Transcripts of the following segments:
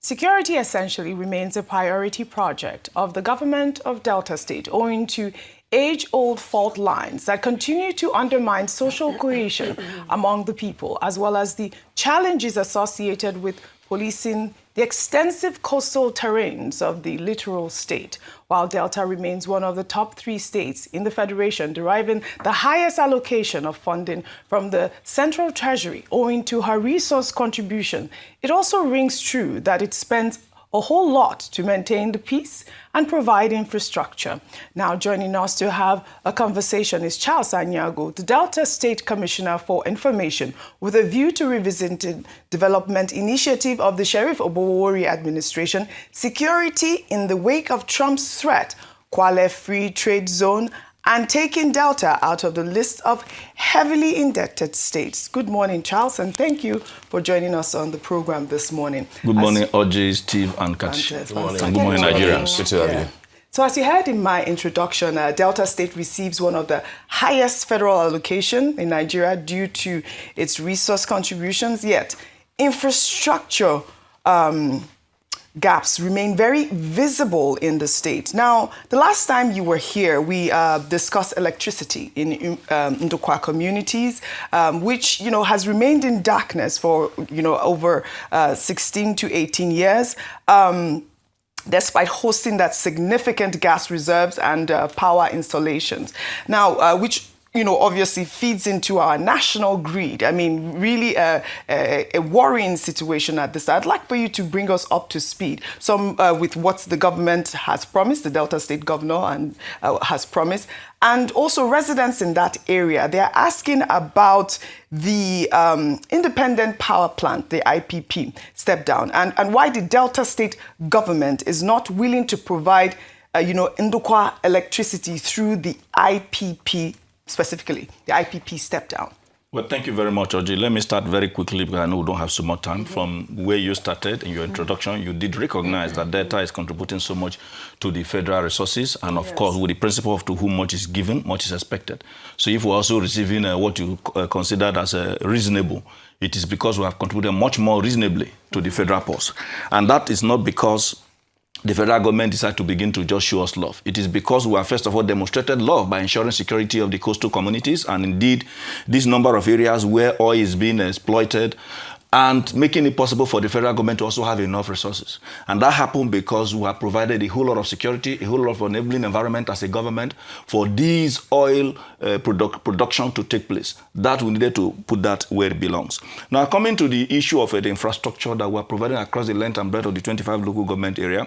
Security essentially remains a priority project of the government of Delta State owing to age-old fault lines that continue to undermine social cohesion among the people, as well as the challenges associated with policing the extensive coastal terrains of the littoral state, while Delta remains one of the top 3 states in the Federation deriving the highest allocation of funding from the Central Treasury owing to her resource contribution. It also rings true that it spends a whole lot to maintain the peace and provide infrastructure. Now joining us to have a conversation is Charles Aniagwu, the Delta State Commissioner for Information, with a view to revisiting development initiative of the Sheriff Oborevwori administration, security in the wake of Trump's threat, Kwale Free Trade Zone, and taking Delta out of the list of heavily indebted states. Good morning, Charles, and thank you for joining us on the program this morning. Good morning, OJ, Steve, and Kachi. Good morning. Good morning, Nigerians. Good to have you. So as you heard in my introduction, Delta State receives one of the highest federal allocation in Nigeria due to its resource contributions, yet infrastructure gaps remain very visible in the state. Now, the last time you were here, we discussed electricity in Ndokwa communities, which, has remained in darkness for, over 16 to 18 years. Despite hosting that significant gas reserves and power installations. Now, which obviously feeds into our national grid. I mean, really a worrying situation at this. I'd like for you to bring us up to speed. Some with what the government has promised, the Delta State Governor and has promised, and also residents in that area. They're asking about the independent power plant, the IPP, step down, and why the Delta State government is not willing to provide, Ndokwa electricity through the IPP. Specifically, the IPP step down. Well, thank you very much, Oji. Let me start very quickly because I know we don't have so much time. From where you started in your introduction, you did recognize that Delta is contributing so much to the federal resources. And of course, with the principle of to whom much is given, much is expected. So if we're also receiving what you considered as reasonable, it is because we have contributed much more reasonably to the federal purse. And that is not because the federal government decided to begin to just show us love. It is because we have first of all demonstrated love by ensuring security of the coastal communities and indeed this number of areas where oil is being exploited and making it possible for the federal government to also have enough resources. And that happened because we have provided a whole lot of security, a whole lot of enabling environment as a government for these oil production to take place. That we needed to put that where it belongs. Now coming to the issue of the infrastructure that we're providing across the length and breadth of the 25 local government area,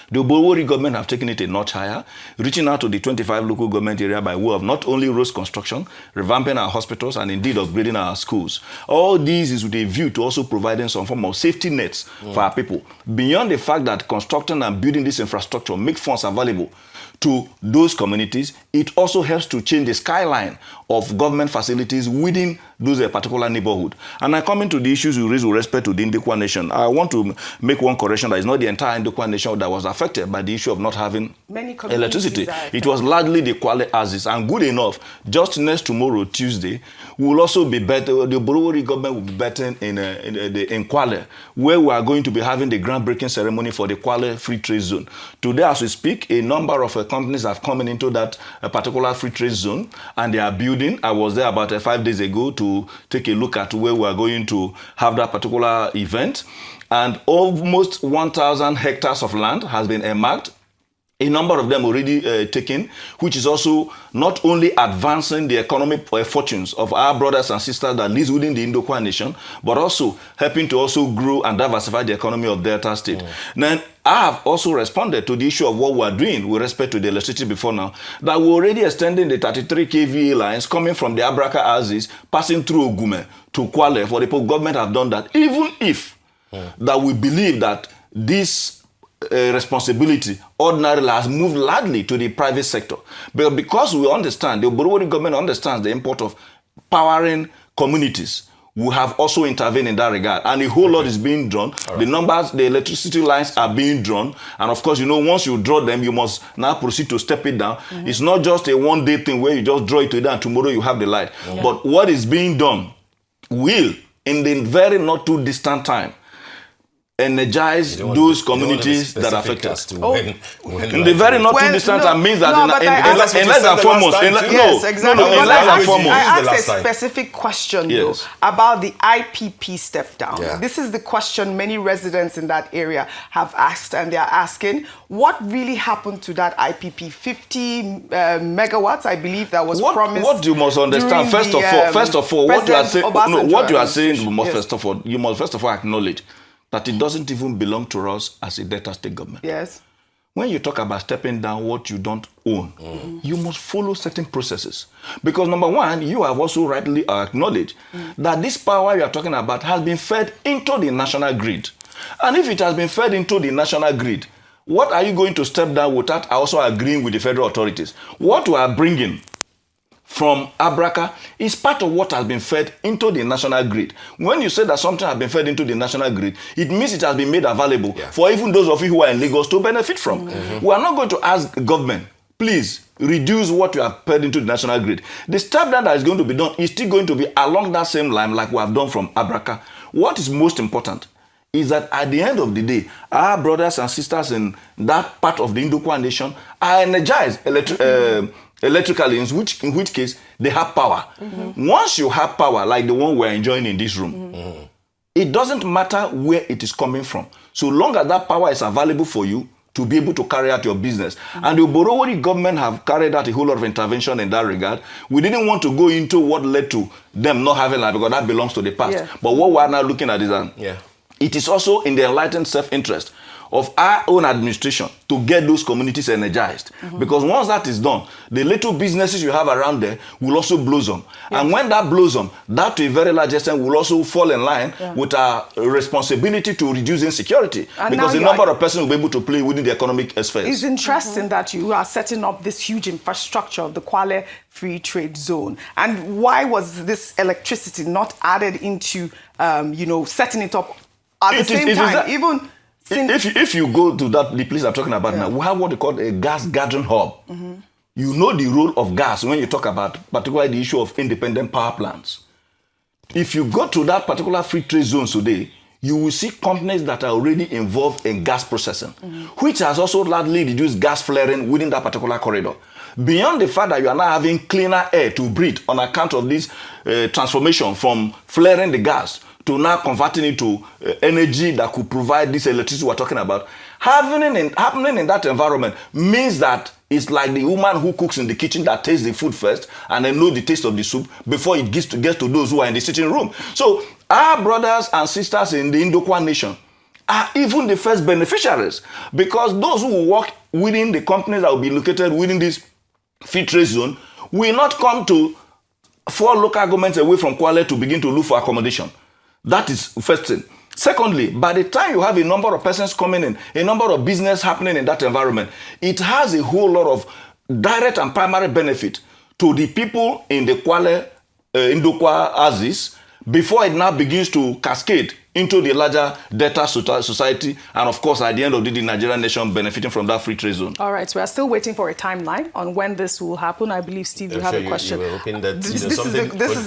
the Oborevwori government have taken it a notch higher, reaching out to the 25 local government area by way of not only roads construction, revamping our hospitals, and indeed upgrading our schools. All these is with a view to also providing some form of safety nets for our people. Beyond the fact that constructing and building this infrastructure make funds available to those communities, it also helps to change the skyline of government facilities within those particular neighborhood. And I come into the issues you raised with respect to the Ndokwa nation. I want to make one correction that it's not the entire Ndokwa nation that was affected by the issue of not having electricity. It was largely the Kwale axis, and good enough, just next tomorrow, Tuesday, we will also be better, the Oborevwori government will be better in Kwale, where we are going to be having the groundbreaking ceremony for the Kwale Free Trade Zone. Today, as we speak, a number of companies have come into that particular free trade zone, and they are building. I was there about 5 days ago to take a look at where we are going to have that particular event. And almost 1,000 hectares of land has been earmarked. A number of them already taken, which is also not only advancing the economic fortunes of our brothers and sisters that live within the Ndokwa nation, but also helping to also grow and diversify the economy of Delta State. Now, I have also responded to the issue of what we are doing with respect to the electricity before now, that we're already extending the 33 kVA lines coming from the Abraka axis, passing through Ogume to Kwale. For the government have done that, even if that we believe that this responsibility ordinarily has moved largely to the private sector. But because we understand, the Oborevwori government understands the import of powering communities, we have also intervened in that regard. And a whole lot is being drawn. Right. The numbers, the electricity lines are being drawn. And of course, once you draw them, you must now proceed to step it down. It's not just a one-day thing where you just draw it today and tomorrow you have the light. But what is being done will, in the very not too distant time, energize those communities that are affected. In the very not too distant time means that in less than 4 months. Yes, exactly. In less than 4 months. I asked a specific question though, about the IPP step down. Yeah. This is the question many residents in that area have asked, and they are asking, what really happened to that IPP? 50 megawatts, I believe, that was promised. What you must understand, first of all, what you are saying, you must first of all acknowledge that it doesn't even belong to us as a Delta State government. Yes. When you talk about stepping down what you don't own, you must follow certain processes. Because number one, you have also rightly acknowledged that this power you are talking about has been fed into the national grid. And if it has been fed into the national grid, what are you going to step down without also agreeing with the federal authorities? What we are bringing from Abraka is part of what has been fed into the national grid. When you say that something has been fed into the national grid, it means it has been made available for even those of you who are in Lagos to benefit from. We are not going to ask government, please reduce what you have fed into the national grid. The step that is going to be done is still going to be along that same line like we have done from Abraka. What is most important is that at the end of the day, our brothers and sisters in that part of the Ndokwa nation are energized electrically, in which case they have power. Once you have power, like the one we're enjoying in this room, it doesn't matter where it is coming from. So long as that power is available for you to be able to carry out your business. And the Oborevwori government have carried out a whole lot of intervention in that regard. We didn't want to go into what led to them not having land, because that belongs to the past. But what we're now looking at is that it is also in the enlightened self-interest of our own administration to get those communities energized. Because once that is done, the little businesses you have around there will also blossom. And when that blossom, that to a very large extent will also fall in line with our responsibility to reduce insecurity. Because the number of persons will be able to play within the economic sphere. It's interesting that you are setting up this huge infrastructure of the Kwale Free Trade Zone. And why was this electricity not added into, setting it up at the same time? If you go to the place I'm talking about now, we have what they call a gas gathering hub. You know the role of gas when you talk about particularly the issue of independent power plants. If you go to that particular free trade zone today, you will see companies that are already involved in gas processing, which has also largely reduced gas flaring within that particular corridor. Beyond the fact that you are now having cleaner air to breathe on account of this transformation from flaring the gas to now converting it to energy that could provide this electricity we're talking about, happening in that environment means that it's like the woman who cooks in the kitchen that tastes the food first and then knows the taste of the soup before it gets to those who are in the sitting room. So our brothers and sisters in the Ndokwa nation are even the first beneficiaries, because those who work within the companies that will be located within this free trade zone will not come to 4 local governments away from Kwale to begin to look for accommodation. That is first thing. Secondly, by the time you have a number of persons coming in, a number of business happening in that environment, it has a whole lot of direct and primary benefit to the people in the Kwale, Ndokwa Axis, before it now begins to cascade into the larger Delta society, and of course, at the end of the Nigerian nation benefiting from that free trade zone. All right, so we are still waiting for a timeline on when this will happen. I believe, Steve, you have a question. You were hoping that this is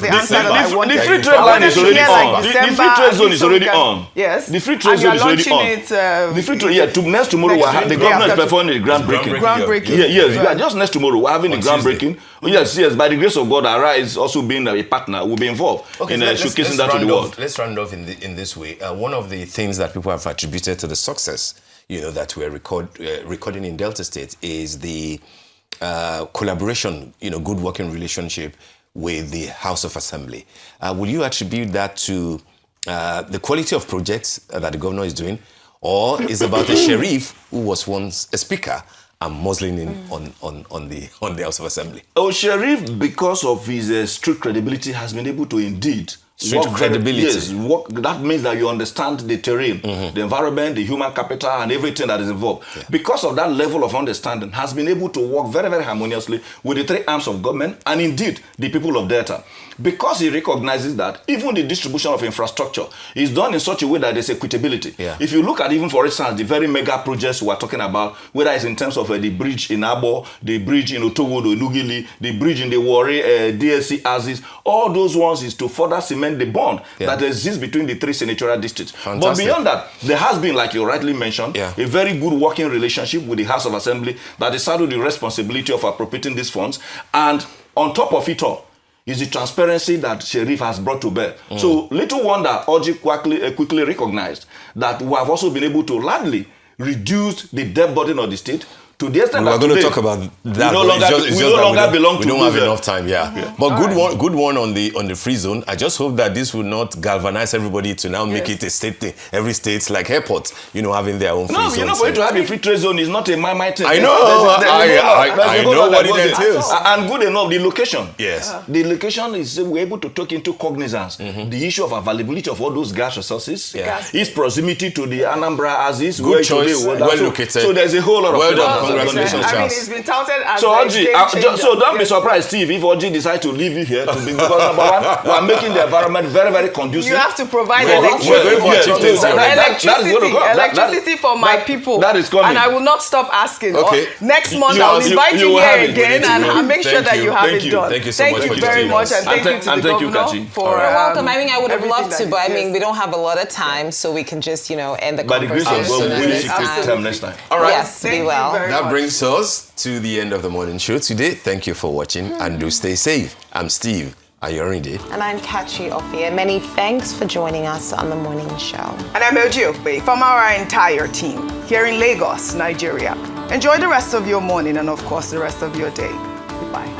the answer that I wanted. The free trade line is already on. The free trade zone is already on. Yes. The free trade zone is already on. The free trade, next tomorrow, the government is performing the groundbreaking. Yes, just next tomorrow, we're having the groundbreaking. Yes, by the grace of God, Arise also being a partner, will be involved in showcasing that to the world. Let's round off in this way. One of the things that people have attributed to the success, that we're recording in Delta State is the collaboration, good working relationship with the House of Assembly. Will you attribute that to the quality of projects that the governor is doing, or is about a sheriff who was once a speaker and muzzling in on the House of Assembly? Oh, Sheriff, because of his strict credibility, has been able to indeed strict credibility. Yes, that means that you understand the terrain, the environment, the human capital, and everything that is involved. Because of that level of understanding, has been able to work very, very harmoniously with the 3 arms of government and indeed the people of Delta. Because he recognizes that even the distribution of infrastructure is done in such a way that there's equitability. If you look at even, for instance, the very mega projects we're talking about, whether it's in terms of the bridge in Abo, the bridge in Otowodo, Nugili, the bridge in the Warri, DSC Axis, all those ones is to further cement cement the bond that exists between the 3 senatorial districts. Fantastic. But beyond that, there has been, like you rightly mentioned, a very good working relationship with the House of Assembly that is saddled with the responsibility of appropriating these funds. And on top of it all, is the transparency that Sheriff has brought to bear. So little wonder Orji quickly recognized that we have also been able to largely reduce the debt burden of the state to the extent that today, going to talk about that. We no longer belong to. We don't have enough time. But good one on the free zone. I just hope that this will not galvanize everybody to now make it a state thing. Every state's like airports, having their own free zone. No, for you to have a free trade zone is not a my thing. I know. I know what it entails. And good enough, the location. Yes. The location is we're able to take into cognizance the issue of availability of all those gas resources. Its proximity to the Anambra as is. Good choice. Well located. So there's a whole lot of congratulations, I mean, it's been touted as so don't be surprised, Steve, if Orji decides to leave you here because number one, we're making the environment very, very conducive. You have to provide electricity for my people. That is coming. And I will not stop asking. Okay. Next month I'll invite you here again and I'll make sure that you have it done. Thank you so much. Thank you very much, and thank you to the governor for You're welcome. I mean, I would have loved to, but I mean, we don't have a lot of time, so we can just, end the conversation. By the grace of God, we will take time next time. All right. Yes, be well. That brings us to the end of the morning show today. Thank you for watching and do stay safe. I'm Steve Ayorinde. And I'm Kachi Ofia. Many thanks for joining us on the morning show. And I'm Oji from our entire team here in Lagos, Nigeria. Enjoy the rest of your morning and, of course, the rest of your day. Goodbye.